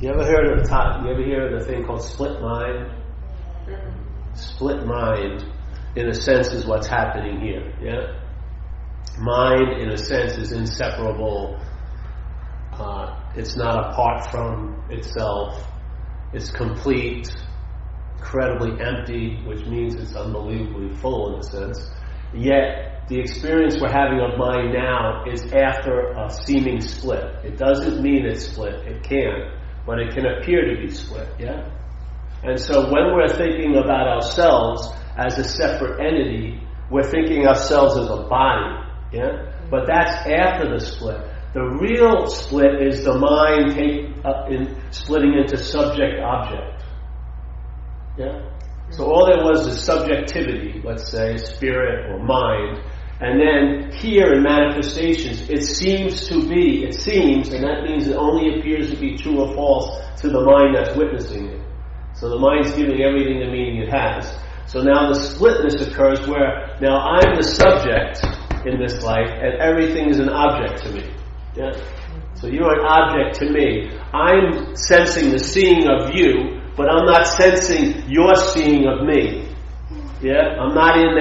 You ever hear of the thing called split mind? Split mind, in a sense, is what's happening here. Yeah, mind, in a sense, is inseparable. It's not apart from itself. It's complete, incredibly empty, which means it's unbelievably full in a sense. Yet, the experience we're having of mind now is after a seeming split. It doesn't mean it's split. It can, but it can appear to be split. Yeah. And so when we're thinking about ourselves as a separate entity, we're thinking ourselves as a body, yeah? But that's after the split. The real split is the mind splitting into subject-object, yeah? So all there was is subjectivity, let's say, spirit or mind, and then here in manifestations, it seems, and that means it only appears to be true or false to the mind that's witnessing it. So the mind's giving everything the meaning it has. So now the splitness occurs where now I'm the subject in this life and everything is an object to me. Yeah? So you're an object to me. I'm sensing the seeing of you, but I'm not sensing your seeing of me. Yeah? I'm not in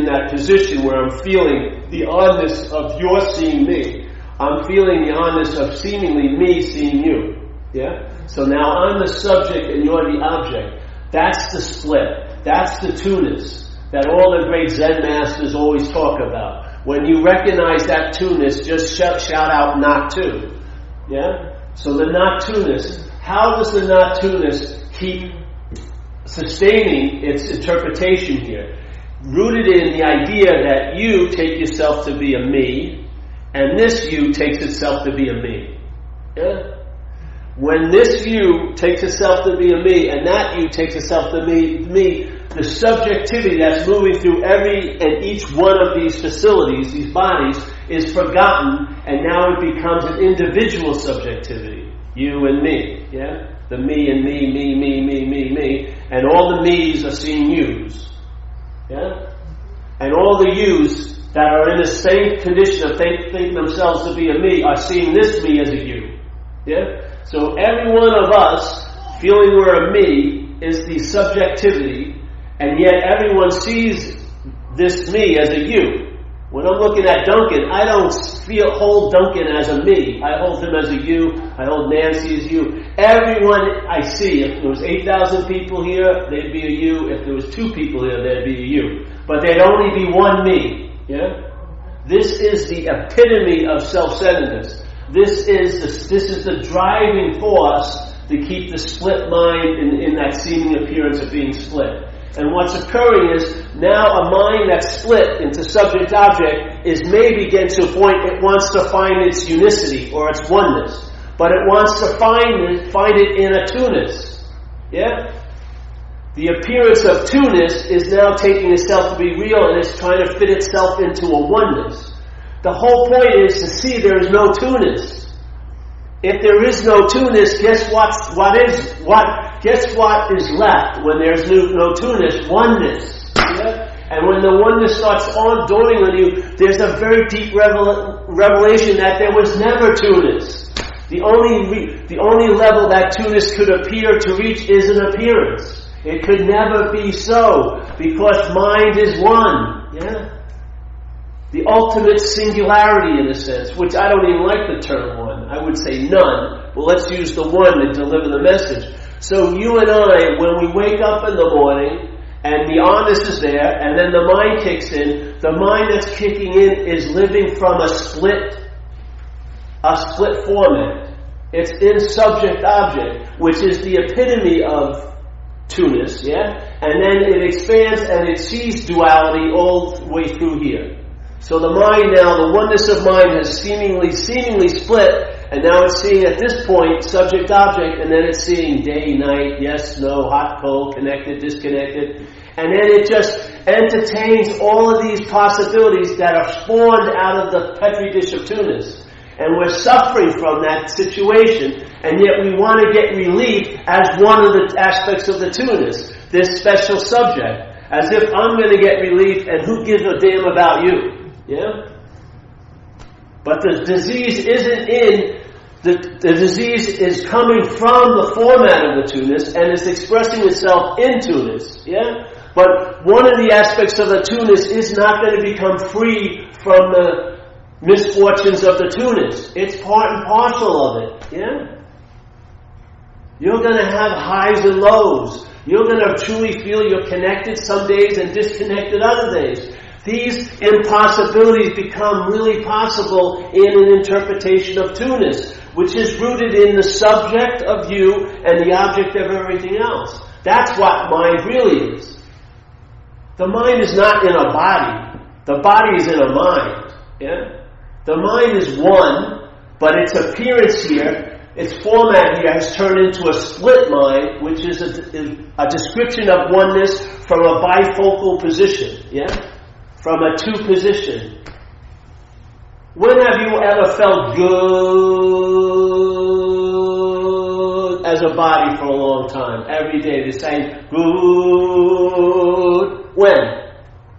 that position where I'm feeling the oddness of your seeing me. I'm feeling the oddness of seemingly me seeing you. Yeah? So now I'm the subject and you're the object. That's the split. That's the two-ness that all the great Zen masters always talk about. When you recognize that two-ness, just shout out not two. Yeah? So the not two-ness. How does the not two-ness keep sustaining its interpretation here? Rooted in the idea that you take yourself to be a me, and this you takes itself to be a me. Yeah? When this you takes itself to be a me, and that you takes itself to be me, the subjectivity that's moving through every and each one of these facilities, these bodies, is forgotten, and now it becomes an individual subjectivity. You and me, yeah? The me and me, and all the me's are seeing yous. Yeah? And all the yous that are in the same condition of thinking themselves to be a me are seeing this me as a you. Yeah? So every one of us feeling we're a me is the subjectivity, and yet everyone sees this me as a you. When I'm looking at Duncan, I don't hold Duncan as a me. I hold him as a you. I hold Nancy as you. Everyone I see, if there was 8,000 people here, they'd be a you. If there was 2 people here, there'd be a you. But there'd only be one me. Yeah? This is the epitome of self-centeredness. This is the driving force to keep the split mind in that seeming appearance of being split. And what's occurring is now a mind that's split into subject-object is maybe getting to a point it wants to find its unicity or its oneness. But it wants to find it in a two-ness. Yeah? The appearance of two-ness is now taking itself to be real and is trying to fit itself into a oneness. The whole point is to see there is no two-ness. If there is no two-ness, guess what is left when there's no two-ness? Oneness. Yeah? And when the oneness starts dawning on you, there's a very deep revelation that there was never two-ness. The only level that two-ness could appear to reach is an appearance. It could never be so, because mind is one. Yeah? The ultimate singularity, in a sense, which I don't even like the term one. I would say none. But let's use the one to deliver the message. So you and I, when we wake up in the morning, and the honest is there, and then the mind kicks in, the mind that's kicking in is living from a split format. It's in subject-object, which is the epitome of two-ness, yeah? And then it expands and it sees duality all the way through here. So the mind now, the oneness of mind has seemingly split, and now it's seeing at this point subject-object, and then it's seeing day, night, yes, no, hot, cold, connected, disconnected, and then it just entertains all of these possibilities that are spawned out of the petri dish of two-ness. And we're suffering from that situation, and yet we want to get relief as one of the aspects of the two-ness, this special subject, as if I'm going to get relief, and who gives a damn about you? Yeah? But the disease isn't in the disease is coming from the format of the two-ness and is expressing itself in two-ness. Yeah? But one of the aspects of the two-ness is not going to become free from the misfortunes of the two-ness. It's part and parcel of it. Yeah? You're going to have highs and lows. You're going to truly feel you're connected some days and disconnected other days. These impossibilities become really possible in an interpretation of two-ness, which is rooted in the subject of you and the object of everything else. That's what mind really is. The mind is not in a body. The body is in a mind. Yeah? The mind is one, but its appearance here, its format here has turned into a split mind, which is a description of oneness from a bifocal position. Yeah? From a two position. When have you ever felt good as a body for a long time? Every day, the same good. When?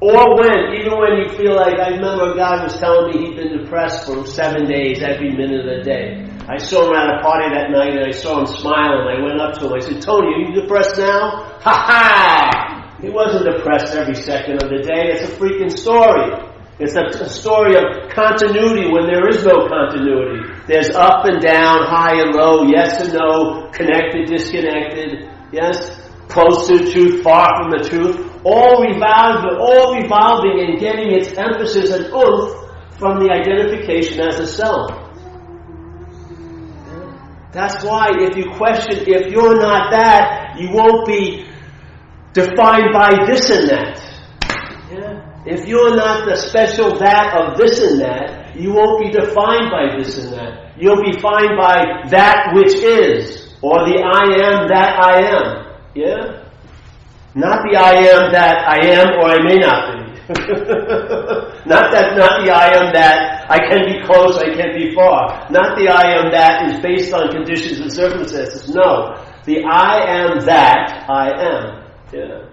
Or when, even when you feel like, I remember a guy was telling me he'd been depressed for 7 days, every minute of the day. I saw him at a party that night and I saw him smiling. I went up to him, I said, Tony, are you depressed now? Ha ha! He wasn't depressed every second of the day. It's a freaking story. It's a story of continuity when there is no continuity. There's up and down, high and low, yes and no, connected, disconnected, yes, close to the truth, far from the truth, all revolving and getting its emphasis and oomph from the identification as a self. That's why if you question, if you're not that, you won't be defined by this and that. Yeah? If you're not the special that of this and that, you won't be defined by this and that. You'll be defined by that which is, or the I am that I am. Yeah? Not the I am that I am, or I may not be. Not the I am that I can be close, I can be far. Not the I am that is based on conditions and circumstances. No. The I am that I am. Yeah.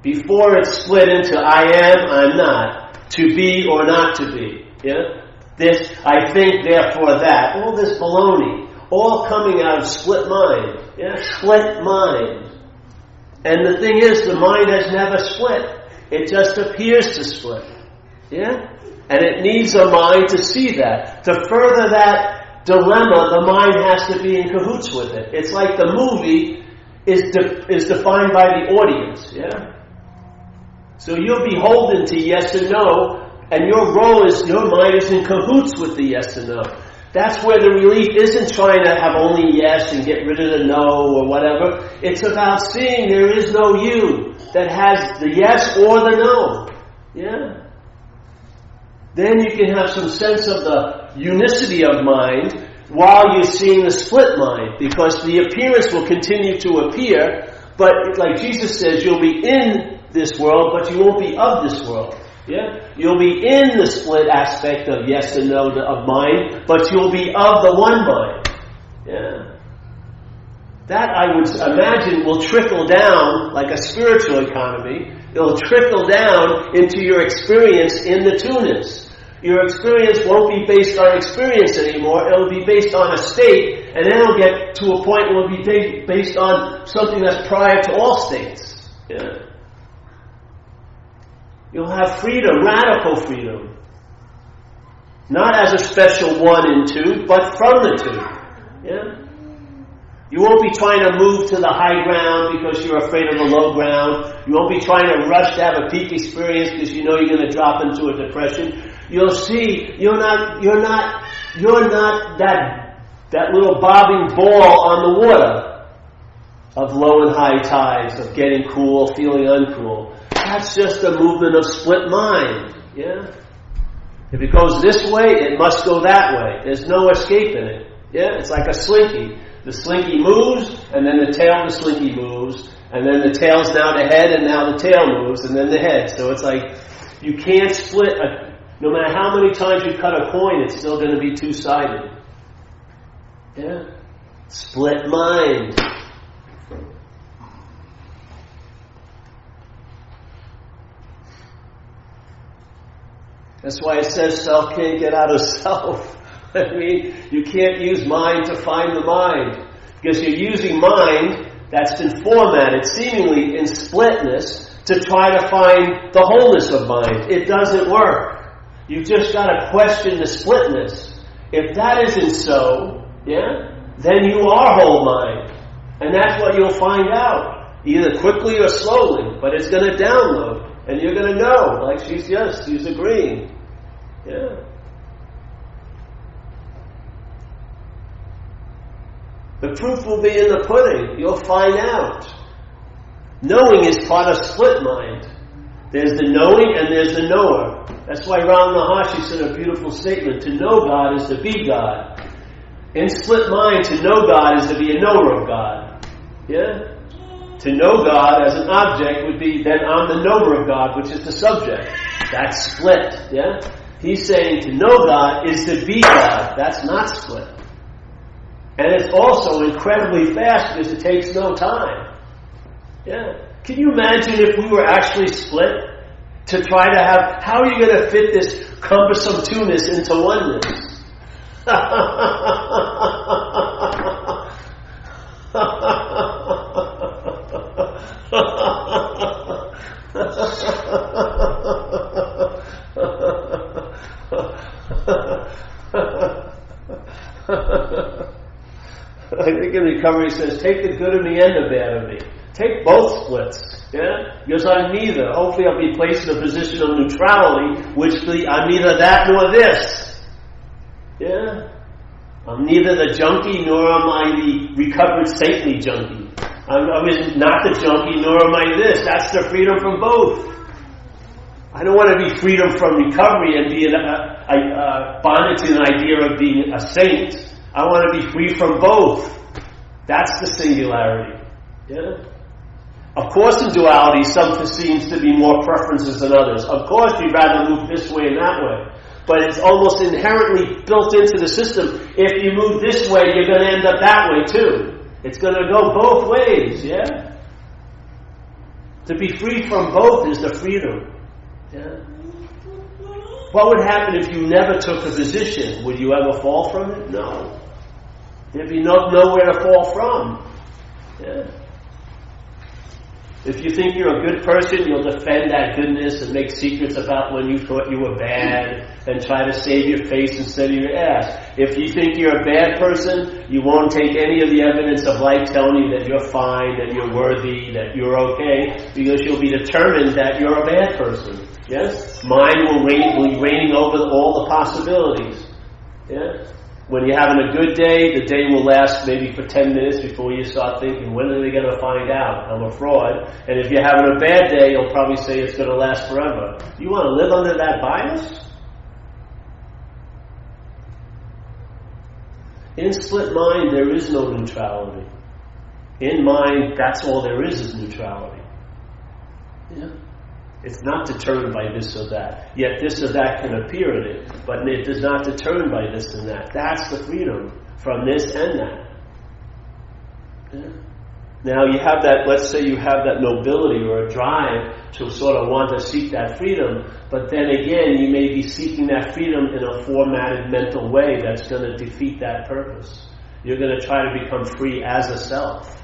Before it's split into I am, I'm not, to be or not to be. Yeah? This, I think, therefore that. All this baloney. All coming out of split mind. Yeah? Split mind. And the thing is, the mind has never split. It just appears to split. Yeah? And it needs a mind to see that. To further that dilemma, the mind has to be in cahoots with it. It's like the movie is defined by the audience. Yeah? So you're beholden to yes and no, and your role is, your mind is in cahoots with the yes and no. That's where the relief isn't trying to have only yes and get rid of the no or whatever. It's about seeing there is no you that has the yes or the no. Yeah? Then you can have some sense of the unicity of mind while you're seeing the split mind, because the appearance will continue to appear, but like Jesus says, you'll be in this world, but you won't be of this world. Yeah? You'll be in the split aspect of yes and no of mind, but you'll be of the one mind. Yeah? That, I would imagine, will trickle down like a spiritual economy. It'll trickle down into your experience in the two-ness. Your experience won't be based on experience anymore. It'll be based on a state, and then it'll get to a point where it'll be based on something that's prior to all states. Yeah? You'll have freedom, radical freedom. Not as a special one and two, but from the two. Yeah? You won't be trying to move to the high ground because you're afraid of the low ground. You won't be trying to rush to have a peak experience because you know you're going to drop into a depression. You'll see you're not that little bobbing ball on the water of low and high tides, of getting cool, feeling uncool. That's just a movement of split mind. Yeah? If it goes this way, it must go that way. There's no escaping it. Yeah? It's like a slinky. The slinky moves, and then the tail of the slinky moves, and then the tail's now the head, and now the tail moves, and then the head. So it's like, you can't split, no matter how many times you cut a coin, it's still going to be two-sided. Yeah? Split mind. That's why it says self can't get out of self. I mean, you can't use mind to find the mind. Because you're using mind that's been formatted seemingly in splitness to try to find the wholeness of mind. It doesn't work. You've just got to question the splitness. If that isn't so, then you are whole mind. And that's what you'll find out. Either quickly or slowly. But it's going to download. And you're going to know. Like she's agreeing. Yeah. The proof will be in the pudding. You'll find out. Knowing is part of split mind. There's the knowing and there's the knower. That's why Ramana Maharshi said a beautiful statement. To know God is to be God. In split mind, to know God is to be a knower of God. Yeah? To know God as an object would be, then I'm the knower of God, which is the subject. That's split. Yeah? He's saying to know God is to be God. That's not split. And it's also incredibly fast because it takes no time. Yeah. Can you imagine if we were actually split? To try to have, how are you going to fit this cumbersome two-ness into oneness? I think in recovery says, take the good of me and the bad of me. Take both splits. Yeah? Because I'm neither. Hopefully I'll be placed in a position of neutrality, which I'm neither that nor this. Yeah? I'm neither the junkie nor am I the recovered saintly junkie. I'm not the junkie nor am I this. That's the freedom from both. I don't want to be freedom from recovery and be bonded to an idea of being a saint. I want to be free from both. That's the singularity. Yeah? Of course, in duality, some seems to be more preferences than others. Of course, you'd rather move this way and that way. But it's almost inherently built into the system. If you move this way, you're going to end up that way too. It's going to go both ways, yeah? To be free from both is the freedom. Yeah? What would happen if you never took a position? Would you ever fall from it? No. There'd be nowhere to fall from. Yeah? If you think you're a good person, you'll defend that goodness and make secrets about when you thought you were bad and try to save your face instead of your ass. If you think you're a bad person, you won't take any of the evidence of life telling you that you're fine, that you're worthy, that you're okay, because you'll be determined that you're a bad person. Yes? Mind will be reigning over all the possibilities. Yeah? When you're having a good day, the day will last maybe for 10 minutes before you start thinking, when are they going to find out I'm a fraud? And if you're having a bad day, you'll probably say it's going to last forever. You want to live under that bias? In split mind, there is no neutrality. In mind, that's all there is neutrality. Yeah. It's not determined by this or that. Yet this or that can appear in it, but it is not determined by this and that. That's the freedom from this and that. Yeah. Now you have that, let's say you have that nobility or a drive to sort of want to seek that freedom, but then again you may be seeking that freedom in a formatted mental way that's going to defeat that purpose. You're going to try to become free as a self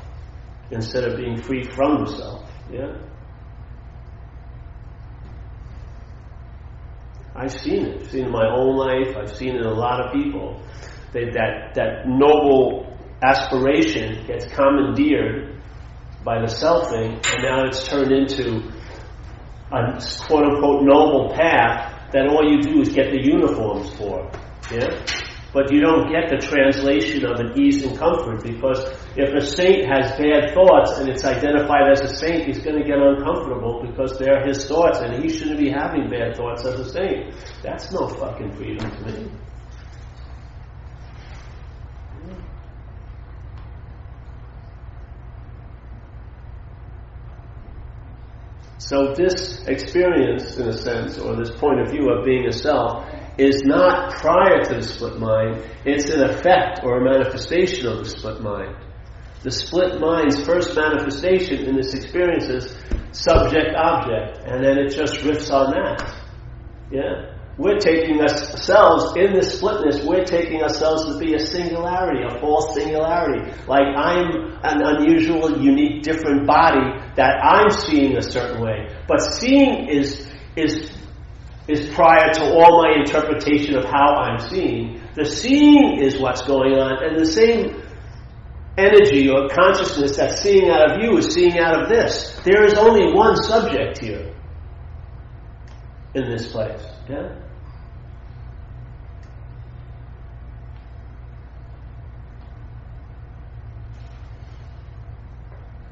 instead of being free from the self. Yeah? I've seen it. I've seen it in my own life. I've seen it in a lot of people. That noble aspiration gets commandeered by the selfing, and now it's turned into a quote-unquote noble path that all you do is get the uniforms for. Yeah? But you don't get the translation of an ease and comfort, because if a saint has bad thoughts and it's identified as a saint, he's going to get uncomfortable because they're his thoughts and he shouldn't be having bad thoughts as a saint. That's no fucking freedom to me. So this experience, in a sense, or this point of view of being a self, is not prior to the split mind. It's an effect or a manifestation of the split mind. The split mind's first manifestation in this experience is subject-object, and then it just riffs on that. Yeah? We're taking ourselves, in this splitness, we're taking ourselves to be a singularity, a false singularity. Like I'm an unusual, unique, different body that I'm seeing a certain way. But seeing is prior to all my interpretation of how I'm seeing. The seeing is what's going on, and the same energy or consciousness that's seeing out of you is seeing out of this. There is only one subject here in this place. Yeah?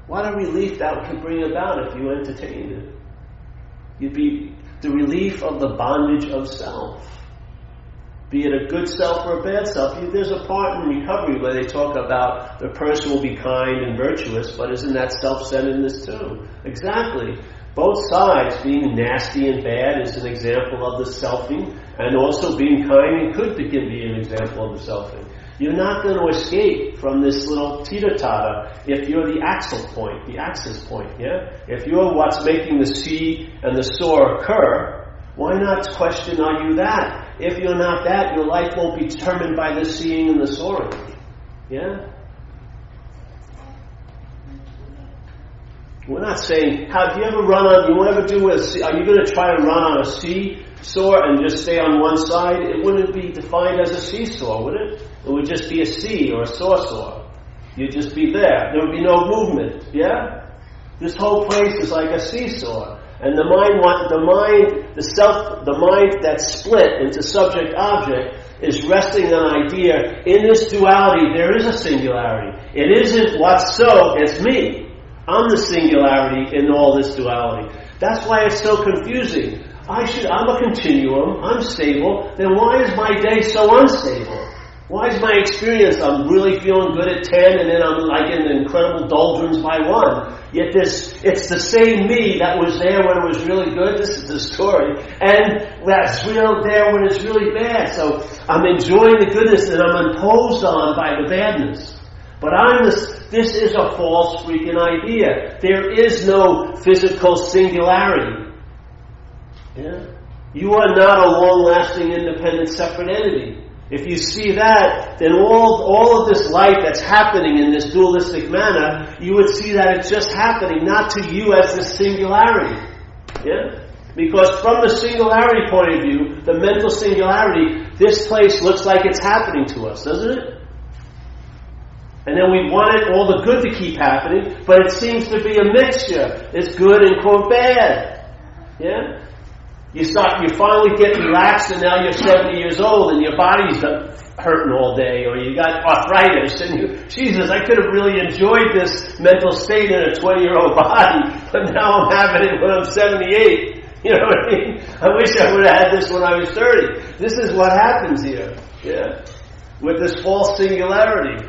What a relief that could bring about if you entertained it. You'd be the relief of the bondage of self. Be it a good self or a bad self. There's a part in recovery where they talk about the person will be kind and virtuous, but isn't that self-centeredness too? Exactly. Both sides, being nasty and bad is an example of the selfing, and also being kind and could begin to be an example of the selfing. You're not going to escape from this little teeter-totter if you're the axis point, yeah? If you're what's making the see and the soar occur, why not question, are you that? If you're not that, your life won't be determined by the seeing and the soaring. Yeah? We're not saying, do you ever run on, you ever do are you going to try to run on a seesaw and just stay on one side? It wouldn't be defined as a seesaw, would it? It would just be a sea or a saw. You'd just be there. There would be no movement. Yeah? This whole place is like a seesaw. And the mind that's split into subject-object is resting on idea. In this duality, there is a singularity. It isn't what's so, it's me. I'm the singularity in all this duality. That's why it's so confusing. I'm a continuum, I'm stable, then why is my day so unstable? Why is my experience, I'm really feeling good at 10 and then I'm like in the incredible doldrums by 1. Yet it's the same me that was there when it was really good, this is the story, and that's real there when it's really bad. So I'm enjoying the goodness and I'm imposed on by the badness. But this is a false freaking idea. There is no physical singularity. Yeah? You are not a long-lasting, independent, separate entity. If you see that, then all of this life that's happening in this dualistic manner, you would see that it's just happening, not to you as the singularity. Yeah? Because from the singularity point of view, the mental singularity, this place looks like it's happening to us, doesn't it? And then we want all the good to keep happening, but it seems to be a mixture. It's good and quote bad. Yeah? You finally get relaxed and now you're 70 years old and your body's hurting all day, or you got arthritis and Jesus, I could have really enjoyed this mental state in a 20-year-old body, but now I'm having it when I'm 78. You know what I mean? I wish I would have had this when I was 30. This is what happens here. Yeah? With this false singularity.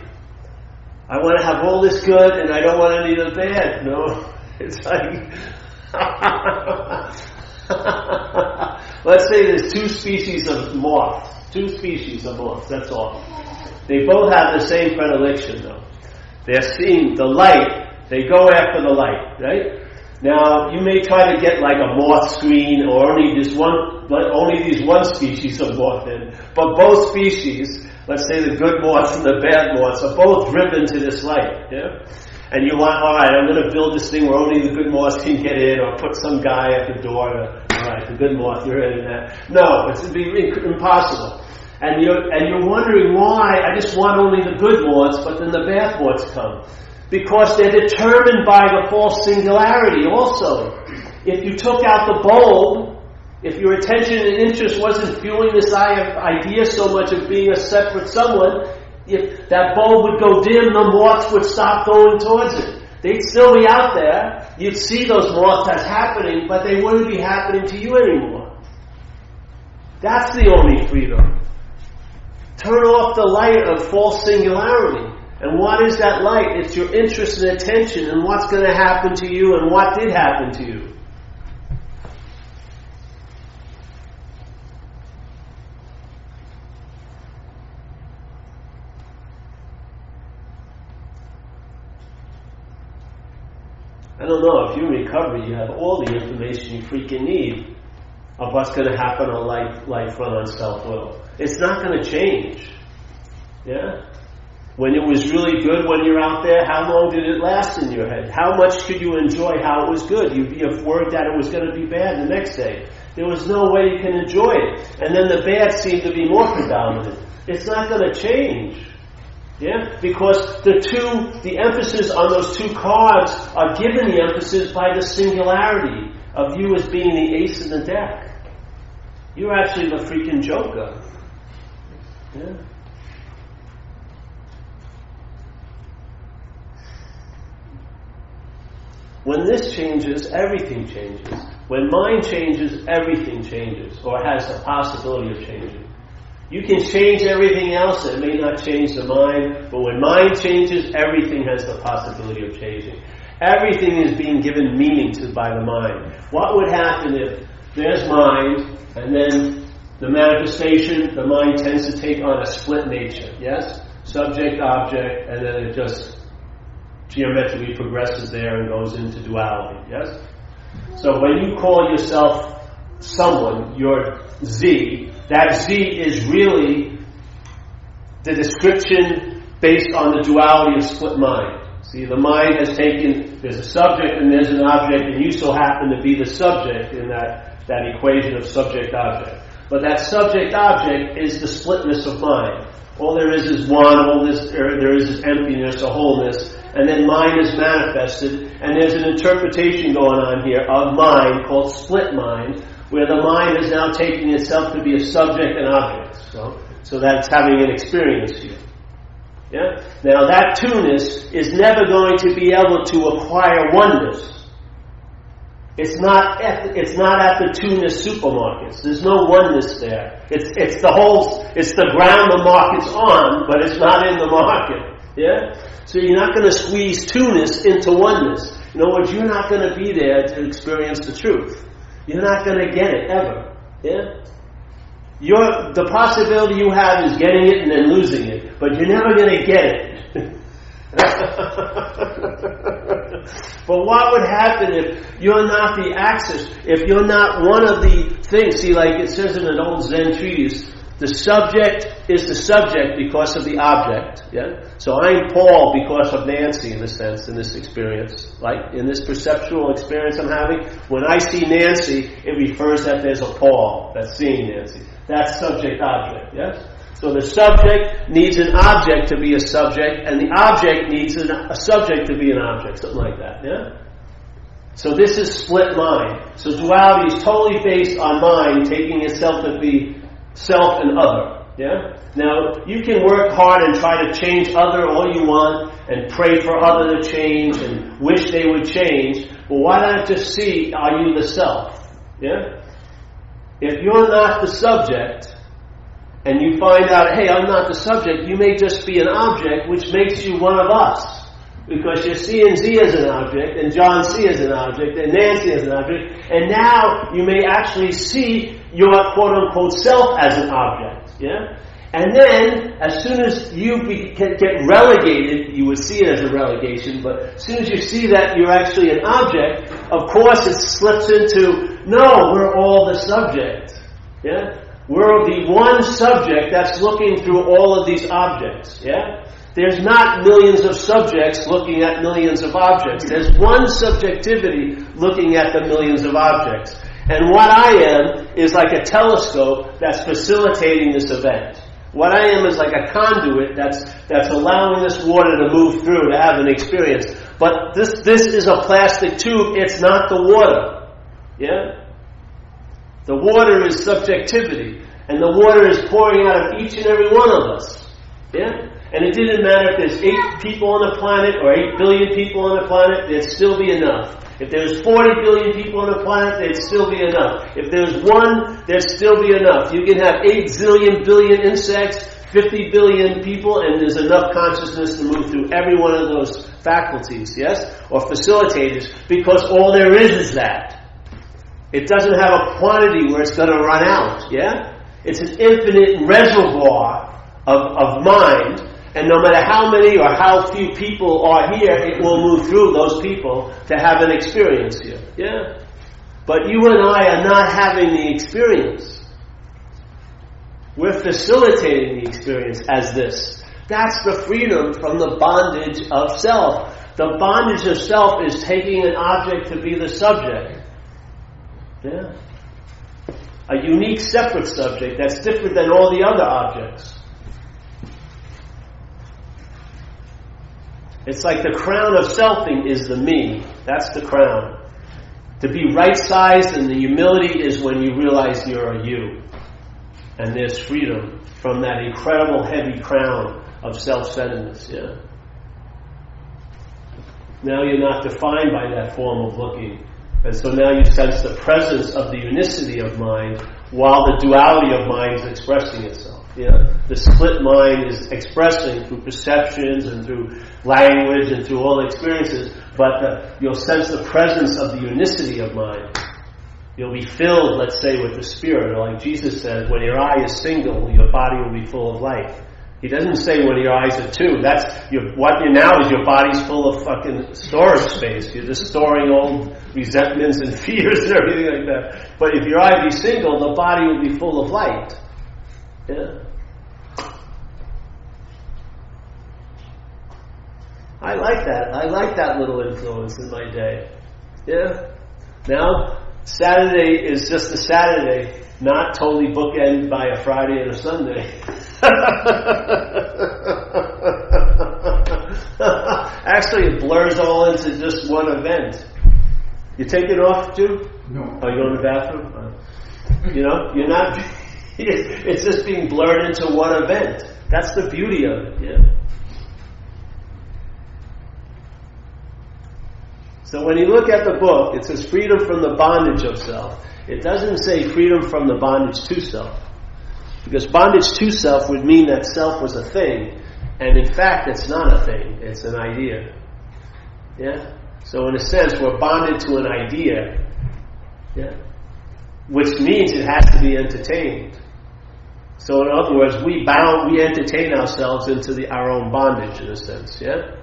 I want to have all this good and I don't want any of the bad. No. It's like let's say there's two species of moths, that's all. They both have the same predilection though. They're seeing the light, they go after the light, right? Now, you may try to get like a moth screen or only these one species of moth in, but both species, let's say the good moths and the bad moths, are both driven to this light, yeah? And you want, alright, I'm going to build this thing where only the good moths can get in, or put some guy at the door, alright, the good moth, you're in that. No, it's impossible. And you're wondering why, I just want only the good moths, but then the bad moths come. Because they're determined by the false singularity also. If you took out the bulb, if your attention and interest wasn't fueling this idea so much of being a separate someone, if that bulb would go dim, the moths would stop going towards it. They'd still be out there. You'd see those moths as happening, but they wouldn't be happening to you anymore. That's the only freedom. Turn off the light of false singularity. And what is that light? It's your interest and attention and what's going to happen to you and what did happen to you. I don't know, if you're in recovery, you have all the information you freaking need. of what's going to happen on life run on self-will. It's not going to change. Yeah? When it was really good when you're out there, how long did it last in your head? How much could you enjoy how it was good? You'd be worried that it was going to be bad the next day. There was no way you can enjoy it. And then the bad seemed to be more predominant. It's not going to change. Yeah? Because the emphasis on those two cards are given the emphasis by the singularity of you as being the ace in the deck. You're actually the freaking joker. Yeah? When this changes, everything changes. When mind changes, everything changes, or has the possibility of changing. You can change everything else, it may not change the mind, but when mind changes, everything has the possibility of changing. Everything is being given meaning to by the mind. What would happen if there's mind, and then the manifestation, the mind tends to take on a split nature, yes? Subject, object, and then it just geometrically progresses there and goes into duality, yes? So when you call yourself someone, you're Z, that Z is really the description based on the duality of split mind. See, the mind has taken, there's a subject and there's an object, and you so happen to be the subject in that equation of subject-object. But that subject-object is the splitness of mind. All there is one, there is emptiness, a wholeness, and then mind is manifested, and there's an interpretation going on here of mind called split mind, where the mind is now taking itself to be a subject and object. So that's having an experience here. Yeah? Now that two-ness is never going to be able to acquire oneness. It's not at the two-ness supermarkets. There's no oneness there. It's the ground the market's on, but it's not in the market. Yeah? So you're not going to squeeze two-ness into oneness. In other words, you're not going to be there to experience the truth. You're not going to get it ever. Yeah? The possibility you have is getting it and then losing it, but you're never going to get it. But what would happen if you're not the axis, if you're not one of the things? See, like it says in an old Zen treatise, the subject is the subject because of the object. Yeah. So I'm Paul because of Nancy, in a sense, in this experience, like in this perceptual experience I'm having. When I see Nancy, it refers that there's a Paul that's seeing Nancy. That's subject-object. Yes. So the subject needs an object to be a subject, and the object needs a subject to be an object, something like that. Yeah. So this is split mind. So duality is totally based on mind taking itself to be self and other. Yeah? Now, you can work hard and try to change other all you want and pray for other to change and wish they would change, but why not just see, are you the self? Yeah? If you're not the subject and you find out, hey, I'm not the subject, you may just be an object, which makes you one of us. Because you're seeing Z as an object, and John C as an object, and Nancy as an object, and now you may actually see your quote-unquote self as an object. Yeah? And then, as soon as you get relegated, you would see it as a relegation, but as soon as you see that you're actually an object, of course it slips into, no, we're all the subject. Yeah? We're the one subject that's looking through all of these objects. Yeah? There's not millions of subjects looking at millions of objects. There's one subjectivity looking at the millions of objects. And what I am is like a telescope that's facilitating this event. What I am is like a conduit that's allowing this water to move through to have an experience. But this is a plastic tube. It's not the water. Yeah? The water is subjectivity. And the water is pouring out of each and every one of us. Yeah? And it didn't matter if there's 8 people on the planet or 8 billion people on the planet, there'd still be enough. If there's 40 billion people on the planet, there'd still be enough. If there's 1, there'd still be enough. You can have 8 zillion billion insects, 50 billion people, and there's enough consciousness to move through every one of those faculties, yes? Or facilitators, because all there is that. It doesn't have a quantity where it's going to run out, yeah? It's an infinite reservoir of mind. And no matter how many or how few people are here, it will move through those people to have an experience here. Yeah? But you and I are not having the experience. We're facilitating the experience as this. That's the freedom from the bondage of self. The bondage of self is taking an object to be the subject. Yeah. A unique, separate subject that's different than all the other objects. It's like the crown of selfing is the me. That's the crown. To be right-sized and the humility is when you realize you're a you. And there's freedom from that incredible heavy crown of self-centeredness. Yeah. Now you're not defined by that form of looking. And so now you sense the presence of the unicity of mind while the duality of mind is expressing itself. Yeah? The split mind is expressing through perceptions and through language and through all experiences, but you'll sense the presence of the unicity of mind. You'll be filled, let's say, with the Spirit. Or like Jesus said, when your eye is single, your body will be full of light. He doesn't say when your eyes are two. What you now is your body's full of fucking storage space. You're just storing old resentments and fears and everything like that. But if your eye be single, the body will be full of light. Yeah. I like that. I like that little influence in my day. Yeah. Now, Saturday is just a Saturday, not totally bookended by a Friday and a Sunday. Actually, it blurs all into just one event. You take it off too? No. Oh, you go in the bathroom? You're not. It's just being blurred into one event. That's the beauty of it. Yeah. So when you look at the book, it says freedom from the bondage of self. It doesn't say freedom from the bondage to self. Because bondage to self would mean that self was a thing. And in fact, it's not a thing. It's an idea. Yeah? So in a sense, we're bonded to an idea. Yeah? Which means it has to be entertained. So in other words, we entertain ourselves into our own bondage in a sense. Yeah?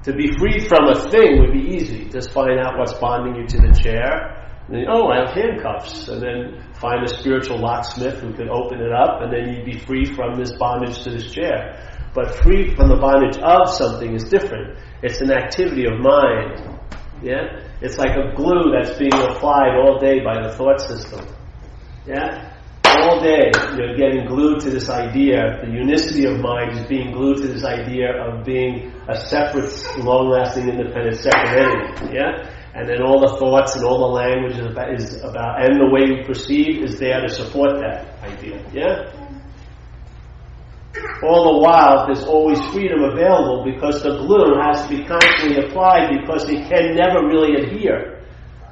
To be freed from a thing would be easy. Just find out what's bonding you to the chair. And then, I have handcuffs. And then find a spiritual locksmith who could open it up, and then you'd be free from this bondage to this chair. But free from the bondage of something is different. It's an activity of mind. Yeah? It's like a glue that's being applied all day by the thought system. Yeah? All day you're getting glued to this idea. The unicity of mind is being glued to this idea of being a separate, long-lasting, independent second entity. Yeah? And then all the thoughts and all the language is about, and the way we perceive is there to support that idea. Yeah? All the while, there's always freedom available because the glue has to be constantly applied because it can never really adhere.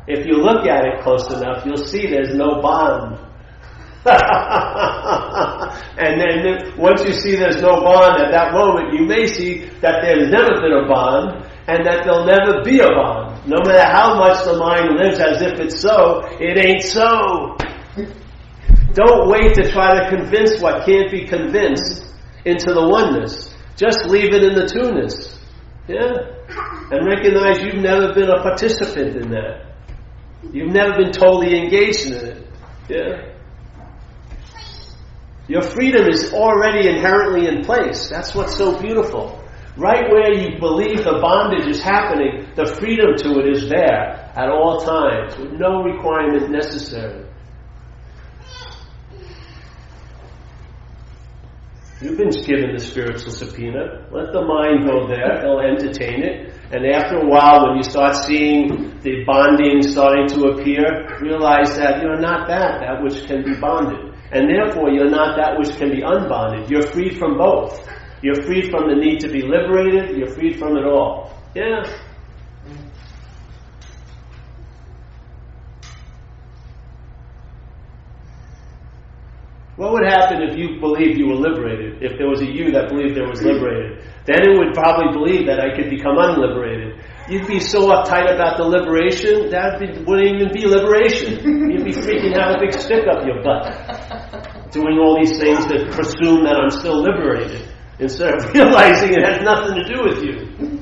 If you look at it close enough, you'll see there's no bond. And then once you see there's no bond at that moment, you may see that there's never been a bond and that there'll never be a bond. No matter how much the mind lives as if it's so, it ain't so. Don't wait to try to convince what can't be convinced into the oneness. Just leave it in the two-ness. Yeah? And recognize you've never been a participant in that. You've never been totally engaged in it. Yeah? Your freedom is already inherently in place. That's what's so beautiful. Right where you believe the bondage is happening, the freedom to it is there at all times, with no requirement necessary. You've been given the spiritual subpoena. Let the mind go there. They'll entertain it. And after a while, when you start seeing the bonding starting to appear, realize that you're not that which can be bonded. And therefore, you're not that which can be unbonded. You're freed from both. You're freed from the need to be liberated. You're freed from it all. Yeah. What would happen if you believed you were liberated? If there was a you that believed there was liberated? Then it would probably believe that I could become unliberated. You'd be so uptight about the liberation, wouldn't even be liberation. You'd be freaking have a big stick up your butt. Doing all these things that presume that I'm still liberated. Instead of realizing it has nothing to do with you.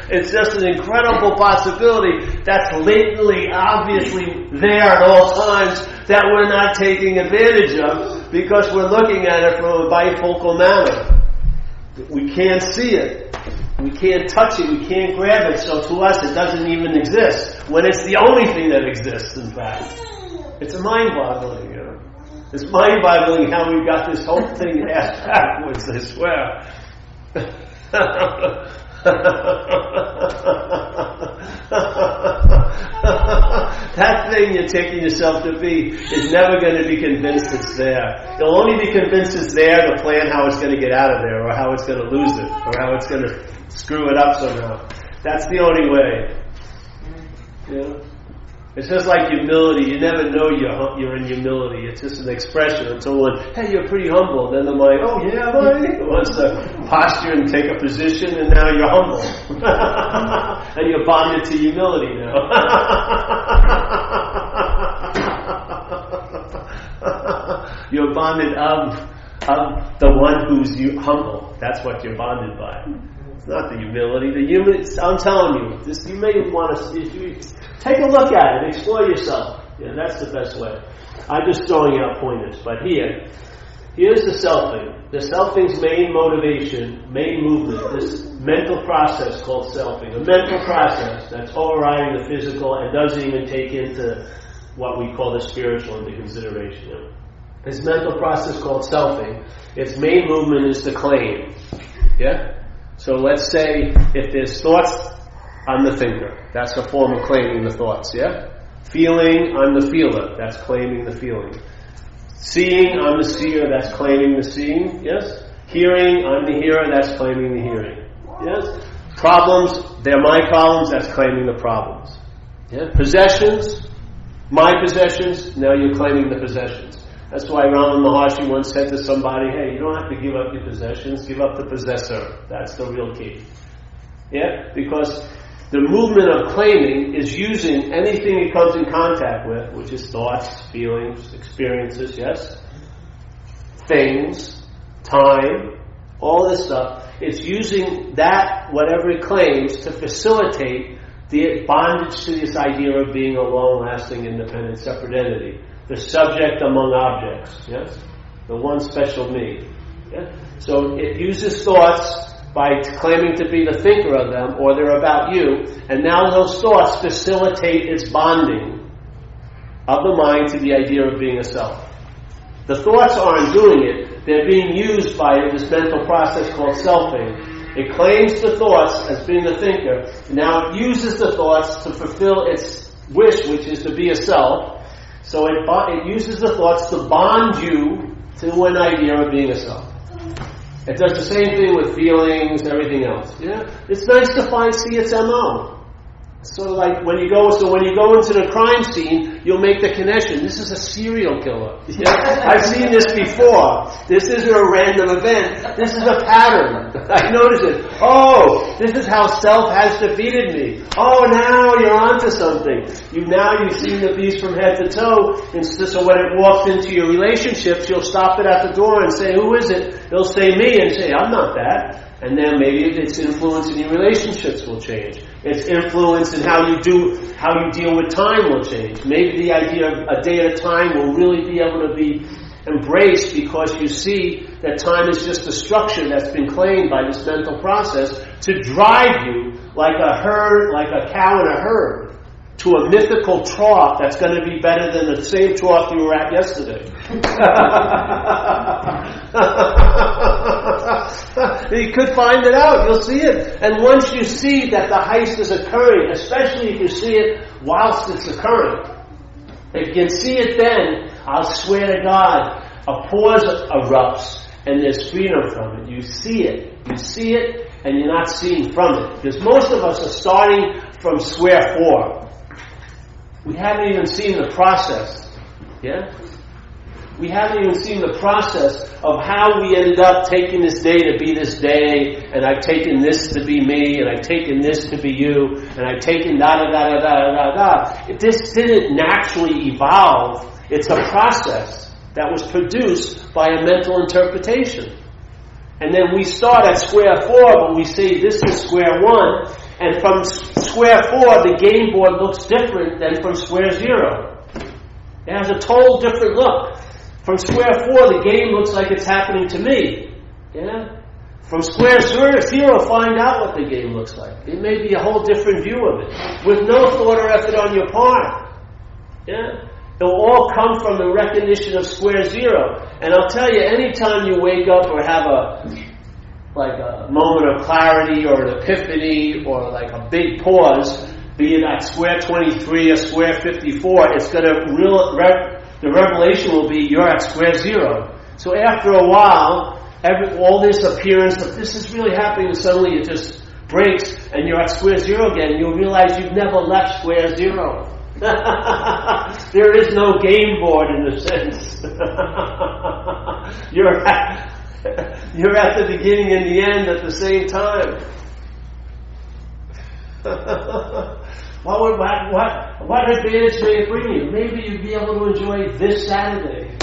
It's just an incredible possibility that's latently, obviously there at all times that we're not taking advantage of because we're looking at it from a bifocal manner. We can't see it. We can't touch it. We can't grab it. So to us, it doesn't even exist. When it's the only thing that exists, in fact. It's mind-boggling, you know. It's mind-boggling how we've got this whole thing ass backwards, I swear. That thing you're taking yourself to be is never going to be convinced it's there. You'll only be convinced it's there to plan how it's going to get out of there, or how it's going to lose it, or how it's going to screw it up somehow. That's the only way. You know? It's just like humility. You never know you're in humility. It's just an expression until one, hey, you're pretty humble. Then the mind, oh yeah, buddy. Wants to posture and take a position, and now you're humble. And you're bonded to humility now. You're bonded of the one who's humble. That's what you're bonded by. It's not the humility. I'm telling you, you may want to take a look at it, explore yourself. Yeah, that's the best way. I'm just throwing out pointers. But here's the selfing. The selfing's main motivation, main movement, this mental process called selfing. A mental process that's overriding the physical and doesn't even take into what we call the spiritual into consideration. You know? This mental process called selfing, its main movement is to claim. Yeah? So let's say if there's thoughts, I'm the thinker. That's a form of claiming the thoughts, yeah? Feeling, I'm the feeler. That's claiming the feeling. Seeing, I'm the seer. That's claiming the seeing, yes? Hearing, I'm the hearer. That's claiming the hearing, yes? Problems, they're my problems. That's claiming the problems. Yeah? Possessions, my possessions. Now you're claiming the possessions. That's why Ramana Maharshi once said to somebody, hey, you don't have to give up your possessions. Give up the possessor. That's the real key. Yeah? Because the movement of claiming is using anything it comes in contact with, which is thoughts, feelings, experiences, yes? Things, time, all this stuff. It's using that, whatever it claims, to facilitate the bondage to this idea of being a long-lasting, independent, separate entity. The subject among objects, yes? The one special me. Yeah? So it uses thoughts by claiming to be the thinker of them, or they're about you, and now those thoughts facilitate its bonding of the mind to the idea of being a self. The thoughts aren't doing it, they're being used by this mental process called selfing. It claims the thoughts as being the thinker, and now it uses the thoughts to fulfill its wish, which is to be a self. So it uses the thoughts to bond you to an idea of being a self. It does the same thing with feelings, everything else. Yeah, it's nice to see its MO. Sort of like when you go into the crime scene, you'll make the connection. This is a serial killer. Yeah? I've seen this before. This isn't a random event. This is a pattern. I noticed it. Oh, this is how self has defeated me. Oh, now you're onto something. You've seen the beast from head to toe. And so when it walks into your relationships, you'll stop it at the door and say, "Who is it?" They'll say, "Me," and say, "I'm not that." And then maybe its influence in your relationships will change. Its influence in how you deal with time will change. Maybe the idea of a day at a time will really be able to be embraced because you see that time is just a structure that's been claimed by this mental process to drive you like a cow in a herd to a mythical trough that's going to be better than the same trough you were at yesterday. You could find it out. You'll see it. And once you see that the heist is occurring, especially if you see it whilst it's occurring, if you can see it then, I'll swear to God, a pause erupts and there's freedom from it. You see it, and you're not seeing from it. Because most of us are starting from square four. We haven't even seen the process. Yeah? We haven't even seen the process of how we ended up taking this day to be this day, and I've taken this to be me, and I've taken this to be you, and I've taken da-da-da-da-da-da-da. This didn't naturally evolve. It's a process that was produced by a mental interpretation. And then we start at square 4, but we say this is square 1. And from square 4, the game board looks different than from square 0. It has a total different look. From square 4, the game looks like it's happening to me. Yeah? From square 0, find out what the game looks like. It may be a whole different view of it, with no thought or effort on your part. Yeah? It'll all come from the recognition of square 0. And I'll tell you, anytime you wake up or have a moment of clarity or an epiphany or like a big pause, be it at square 23 or square 54, it's going to the revelation will be you're at square 0. So after a while, all this appearance of this is really happening, and suddenly it just breaks and you're at square 0 again, and you'll realize you've never left square 0. There is no game board in a sense. You're at the beginning and the end at the same time. What advantage may it bring you? Maybe you'd be able to enjoy this Saturday.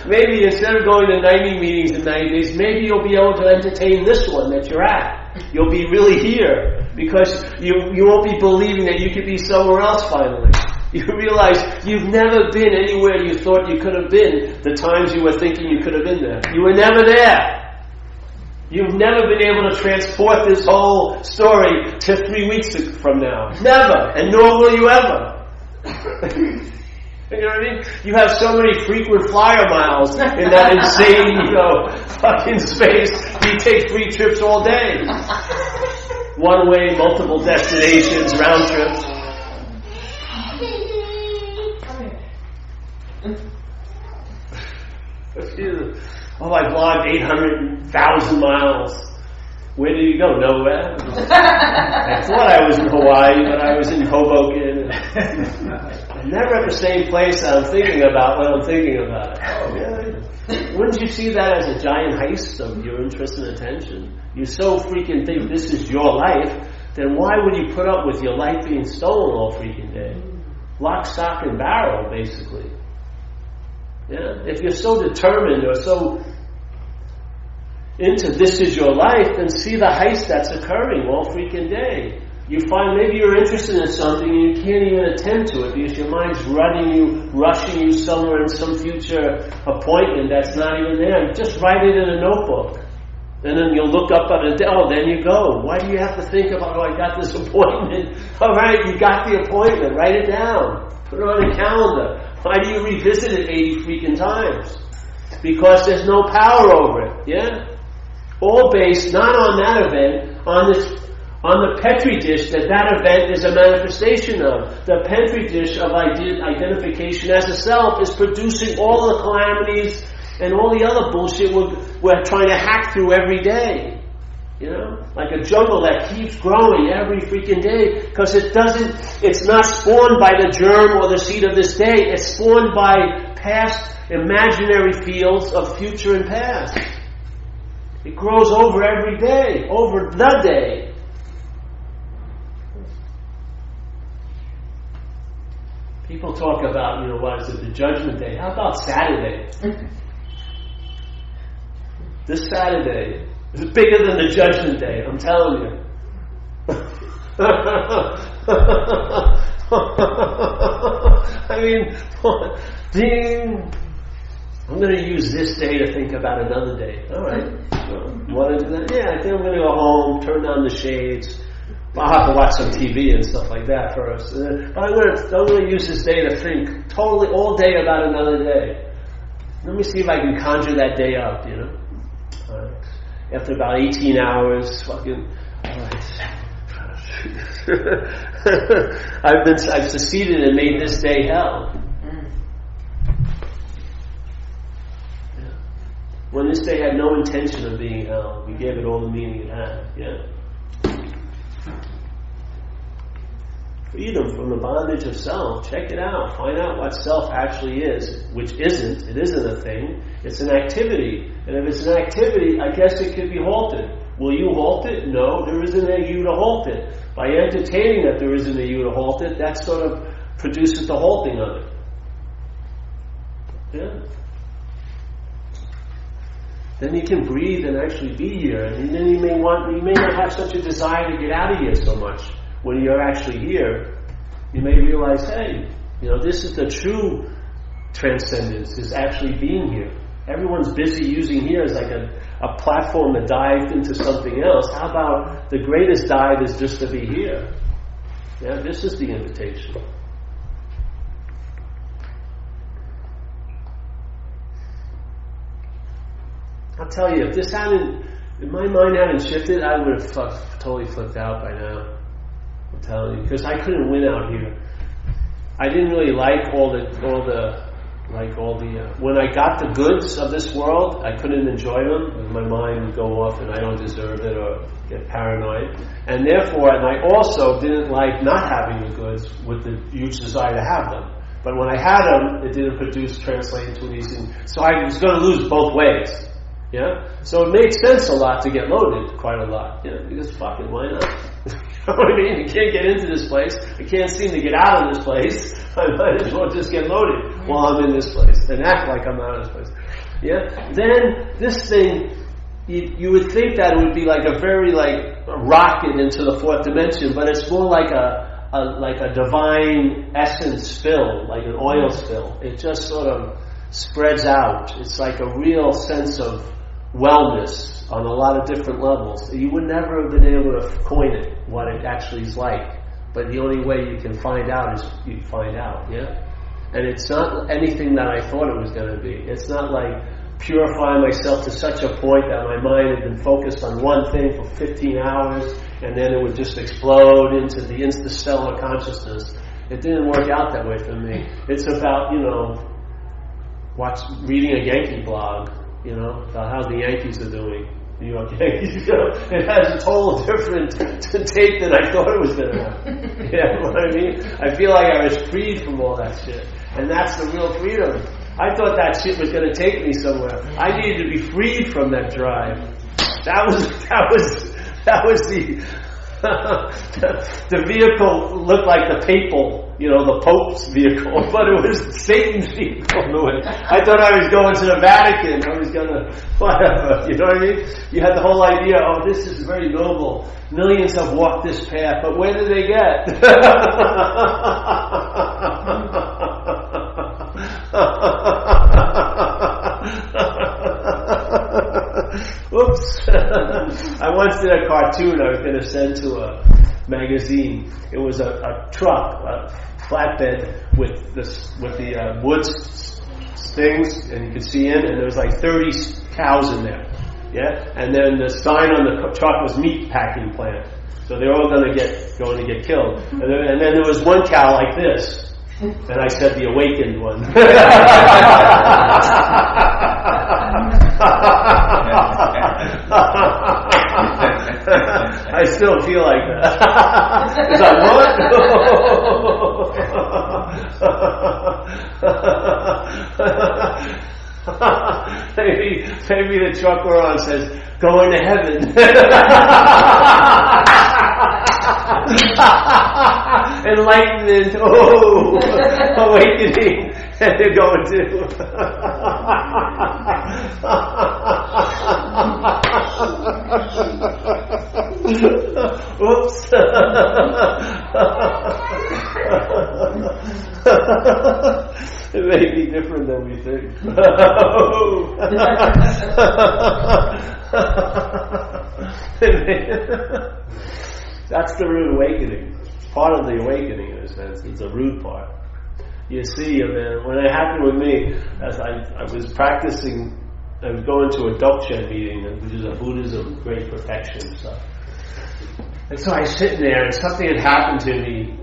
Maybe instead of going to 90 meetings in 90 days, maybe you'll be able to entertain this one that you're at. You'll be really here because you won't be believing that you could be somewhere else finally. You realize you've never been anywhere you thought you could have been the times you were thinking you could have been there. You were never there. You've never been able to transport this whole story to 3 weeks from now. Never. And nor will you ever. You know what I mean? You have so many frequent flyer miles in that insane, fucking space. You take 3 trips all day. One way, multiple destinations, round trips. Oh, I logged 800,000 miles. Where did you go? Nowhere. I thought I was in Hawaii, but I was in Hoboken. I'm never at the same place I'm thinking about when I'm thinking about it. Oh, yeah. Wouldn't you see that as a giant heist of your interest and attention? You so freaking think this is your life, then why would you put up with your life being stolen all freaking day? Lock, stock, and barrel, basically. Yeah? If you're so determined or so into this is your life, then see the heist that's occurring all freaking day. You find maybe you're interested in something and you can't even attend to it because your mind's rushing you somewhere in some future appointment that's not even there. Just write it in a notebook. And then you'll look up at it, then you go. Why do you have to think about, I got this appointment? All right, you got the appointment. Write it down. Put it on a calendar. Why do you revisit it 80 freaking times? Because there's no power over it, yeah? All based not on that event, on the Petri dish that event is a manifestation of. The Petri dish of identification as a self is producing all the calamities and all the other bullshit we're trying to hack through every day. Like a jungle that keeps growing every freaking day because it's not spawned by the germ or the seed of this day. It's spawned by past imaginary fields of future and past. It grows over every day, over the day. People talk about, what is it, the Judgment Day. How about Saturday? This Saturday is bigger than the Judgment Day, I'm telling you. I mean, ding. I'm going to use this day to think about another day. All right. Want to do that? Yeah, I think I'm going to go home, turn down the shades. I'll have to watch some TV and stuff like that first. But I'm going to use this day to think totally all day about another day. Let me see if I can conjure that day up, After about 18 hours, fucking... I've succeeded and made this day hell. When this day had no intention of being hell, we gave it all the meaning it had. Yeah. Freedom from the bondage of self. Check it out. Find out what self actually is, which isn't. It isn't a thing. It's an activity. And if it's an activity, I guess it could be halted. Will you halt it? No, there isn't a you to halt it. By entertaining that there isn't a you to halt it, that sort of produces the halting of it. then you can breathe and actually be here. And then you may not have such a desire to get out of here so much. When you're actually here, you may realize, hey, this is the true transcendence, is actually being here. Everyone's busy using here as like a platform to dive into something else. How about the greatest dive is just to be here? Yeah, this is the invitation. I'll tell you, if my mind hadn't shifted, I would have totally flipped out by now. I'm telling you, because I couldn't win out here. I didn't really like when I got the goods of this world, I couldn't enjoy them, because my mind would go off and I don't deserve it or get paranoid. And therefore, and I also didn't like not having the goods with the huge desire to have them. But when I had them, it didn't translate into an easy. So I was going to lose both ways. Yeah? So it made sense a lot to get loaded, quite a lot. Because fuck it, why not? You know what I mean? You can't get into this place. I can't seem to get out of this place. I might as well just get loaded while I'm in this place and act like I'm out of this place. Yeah? Then this thing, you would think that it would be like a very a rocket into the fourth dimension, but it's more like a divine essence spill, like an oil spill. It just sort of spreads out. It's like a real sense of wellness on a lot of different levels. You would never have been able to coin it, what it actually is like. But the only way you can find out is you find out, yeah? And it's not anything that I thought it was going to be. It's not like purifying myself to such a point that my mind had been focused on one thing for 15 hours and then it would just explode into the interstellar consciousness. It didn't work out that way for me. It's about, reading a Yankee blog, about how the Yankees are doing. New York Yankees, it has a total different take than I thought it was going to have. You know what I mean? I feel like I was freed from all that shit. And that's the real freedom. I thought that shit was going to take me somewhere. I needed to be freed from that drive. That was the vehicle looked like the papal, the Pope's vehicle, but it was Satan's vehicle. I thought I was going to the Vatican. I was going to, whatever, you know what I mean? You had the whole idea, this is very noble. Millions have walked this path, but where did they get? Oops. I once did a cartoon I was going to send to a magazine. It was a truck, a flatbed with the wood things, and you could see in, and there was like 30 cows in there. Yeah, and then the sign on the truck was meat packing plant. So they're all going to get killed. And then there was one cow like this. And I said the awakened one. I still feel like that. Is that what? Maybe the truck we're on says, going to heaven. Enlightenment, awakening, and they're going to. Oops. It may be different than we think. That's the rude awakening. It's part of the awakening in a sense. It's a rude part. You see, when it happened with me, as I was practicing, I was going to a Dokchen meeting, which is a Buddhism great perfection stuff. And so I was sitting there, and something had happened to me,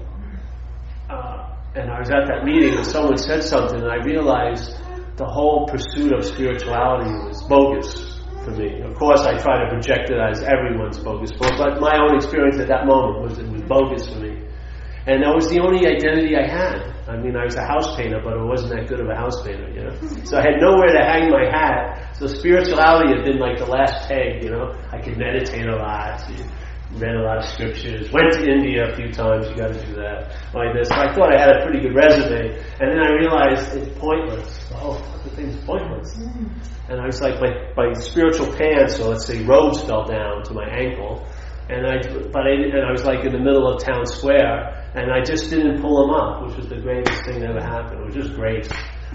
and I was at that meeting, and someone said something, and I realized the whole pursuit of spirituality was bogus for me. Of course, I try to project it as everyone's bogus, but my own experience at that moment was it was bogus for me. And that was the only identity I had. I mean, I was a house painter, but I wasn't that good of a house painter, So I had nowhere to hang my hat. So spirituality had been like the last peg, I could meditate a lot. read a lot of scriptures, went to India a few times, you got to do that, like this. So I thought I had a pretty good resume, and then I realized it's pointless. The whole fucking thing's pointless. And I was like, my spiritual pants, or let's say robes, fell down to my ankle, and I was like in the middle of town square, and I just didn't pull them up, which was the greatest thing that ever happened. It was just grace.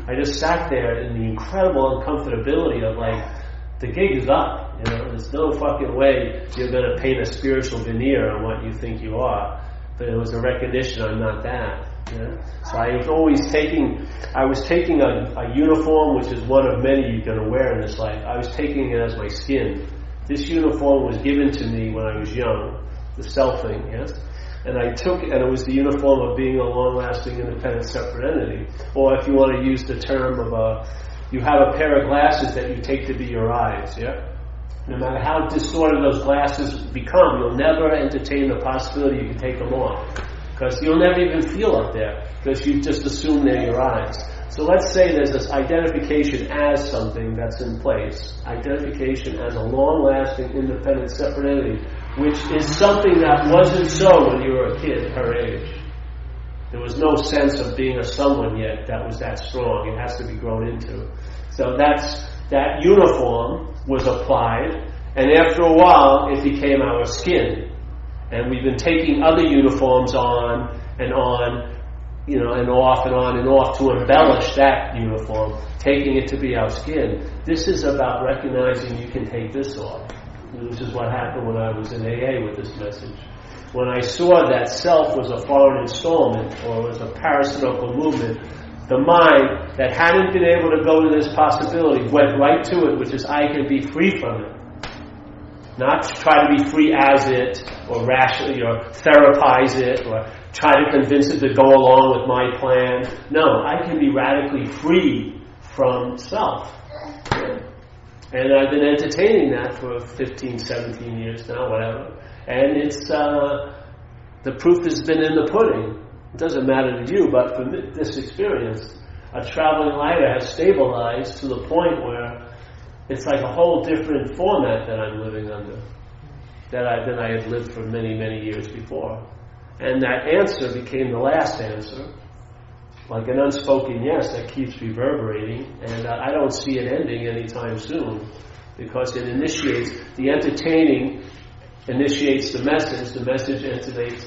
I just sat there in the incredible uncomfortability of like, the gig is up, you know, there's no fucking way you're going to paint a spiritual veneer on what you think you are. But it was a recognition I'm not that, you know. So I was taking a uniform, which is one of many you're going to wear in this life. I was taking it as my skin. This uniform was given to me when I was young, the selfing, yes? And I took it, and it was the uniform of being a long-lasting, independent, separate entity. Or if you want to use the term of you have a pair of glasses that you take to be your eyes, yeah? No matter how distorted those glasses become, you'll never entertain the possibility you can take them off. Because you'll never even feel up there, because you just assume they're your eyes. So let's say there's this identification as something that's in place. Identification as a long-lasting, independent, separate entity, which is something that wasn't so when you were a kid, her age. There was no sense of being a someone yet that was that strong. It has to be grown into. So that uniform was applied, and after a while it became our skin. And we've been taking other uniforms on, you know, and off and on and off to embellish that uniform, taking it to be our skin. This is about recognizing you can take this off, which is what happened when I was in AA with this message. When I saw that self was a foreign installment, or was a parasitical movement, the mind that hadn't been able to go to this possibility went right to it, which is I can be free from it. Not try to be free as it, or rationally, or therapize it, or try to convince it to go along with my plan. No, I can be radically free from self. And I've been entertaining that for 15, 17 years now, whatever. And it's the proof has been in the pudding. It doesn't matter to you, but for this experience, a traveling lighter has stabilized to the point where it's like a whole different format that I'm living under than I had lived for many, many years before. And that answer became the last answer, like an unspoken yes that keeps reverberating, and I don't see it ending anytime soon, because it initiates the entertaining, initiates the message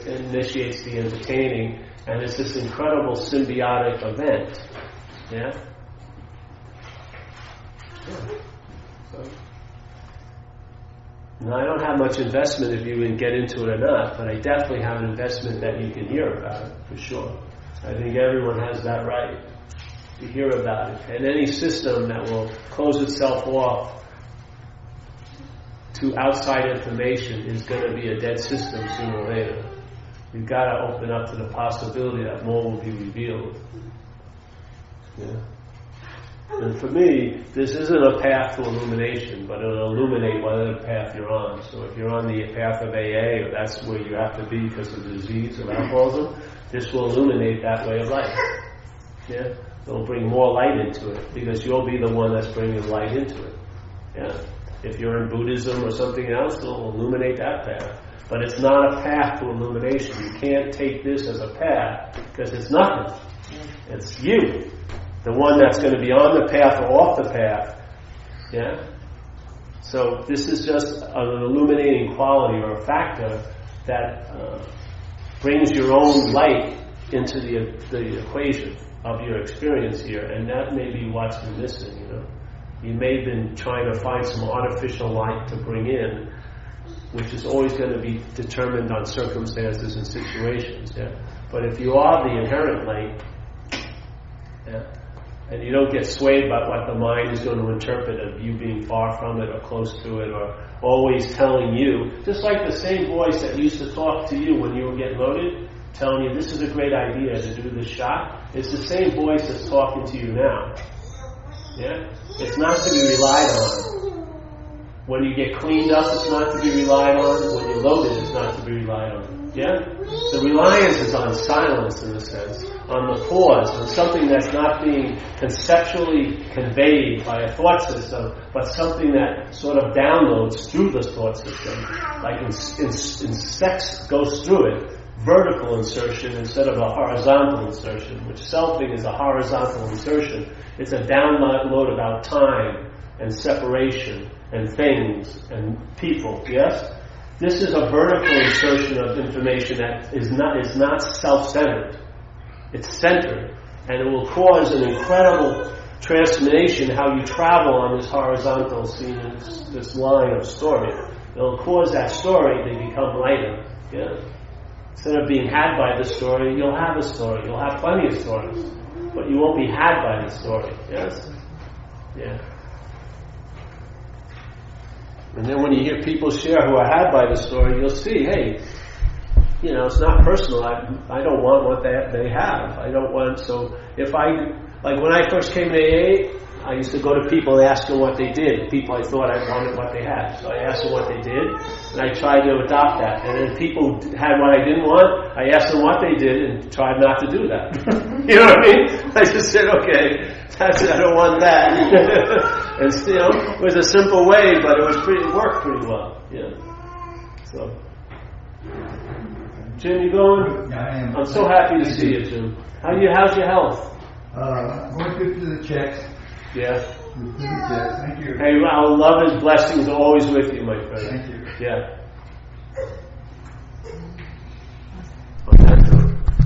initiates the entertaining, and it's this incredible symbiotic event. Yeah? So, now, I don't have much investment if you can get into it or not, but I definitely have an investment that you can hear about it, for sure. I think everyone has that right to hear about it. And any system that will close itself off to outside information is going to be a dead system sooner or later. You've got to open up to the possibility that more will be revealed. Yeah. And for me, this isn't a path to illumination, but it'll illuminate whatever path you're on. So if you're on the path of AA, or that's where you have to be because of the disease of alcoholism, this will illuminate that way of life. Yeah? It'll bring more light into it, because you'll be the one that's bringing light into it. Yeah? If you're in Buddhism or something else, it'll illuminate that path. But it's not a path to illumination. You can't take this as a path, because it's nothing. It's you, the one that's going to be on the path or off the path. Yeah? So this is just an illuminating quality or a factor that brings your own light into the equation of your experience here, and that may be what's been missing, you know. You may have been trying to find some artificial light to bring in, which is always going to be determined on circumstances and situations, yeah. But if you are the inherent light, yeah, and you don't get swayed by what the mind is going to interpret of you being far from it or close to it, or always telling you, just like the same voice that used to talk to you when you were getting loaded, telling you this is a great idea to do this shot, it's the same voice that's talking to you now. Yeah? It's not to be relied on. When you get cleaned up, it's not to be relied on. When you're loaded, it's not to be relied on. Yeah? The reliance is on silence, in a sense, on the pause, on something that's not being conceptually conveyed by a thought system, but something that sort of downloads through the thought system, like in sex goes through it. Vertical insertion instead of a horizontal insertion, which selfing is a horizontal insertion. It's a download about time and separation and things and people, yes? This is a vertical insertion of information that is not self-centered. It's centered, and it will cause an incredible transformation how you travel on this horizontal scene, this line of story. It will cause that story to become lighter, yeah? Instead of being had by the story, you'll have a story. You'll have plenty of stories. But you won't be had by the story. Yes? Yeah. And then when you hear people share who are had by the story, you'll see, hey, it's not personal. I don't want what they have. I don't want, so if like when I first came to AA, I used to go to people and ask them what they did. People I thought I wanted what they had. So I asked them what they did, and I tried to adopt that. And then people had what I didn't want, I asked them what they did and tried not to do that. You know what I mean? I just said, okay, I don't want that. And it was a simple way, but it worked pretty well. Yeah. So, Jim, you going? Yeah, I am. I'm so happy to see you, Jim. How's your health? Going good to the checks. Yeah. Good to the checks. Thank you. Hey, our love and blessings are always with you, my friend. Thank you. Yeah.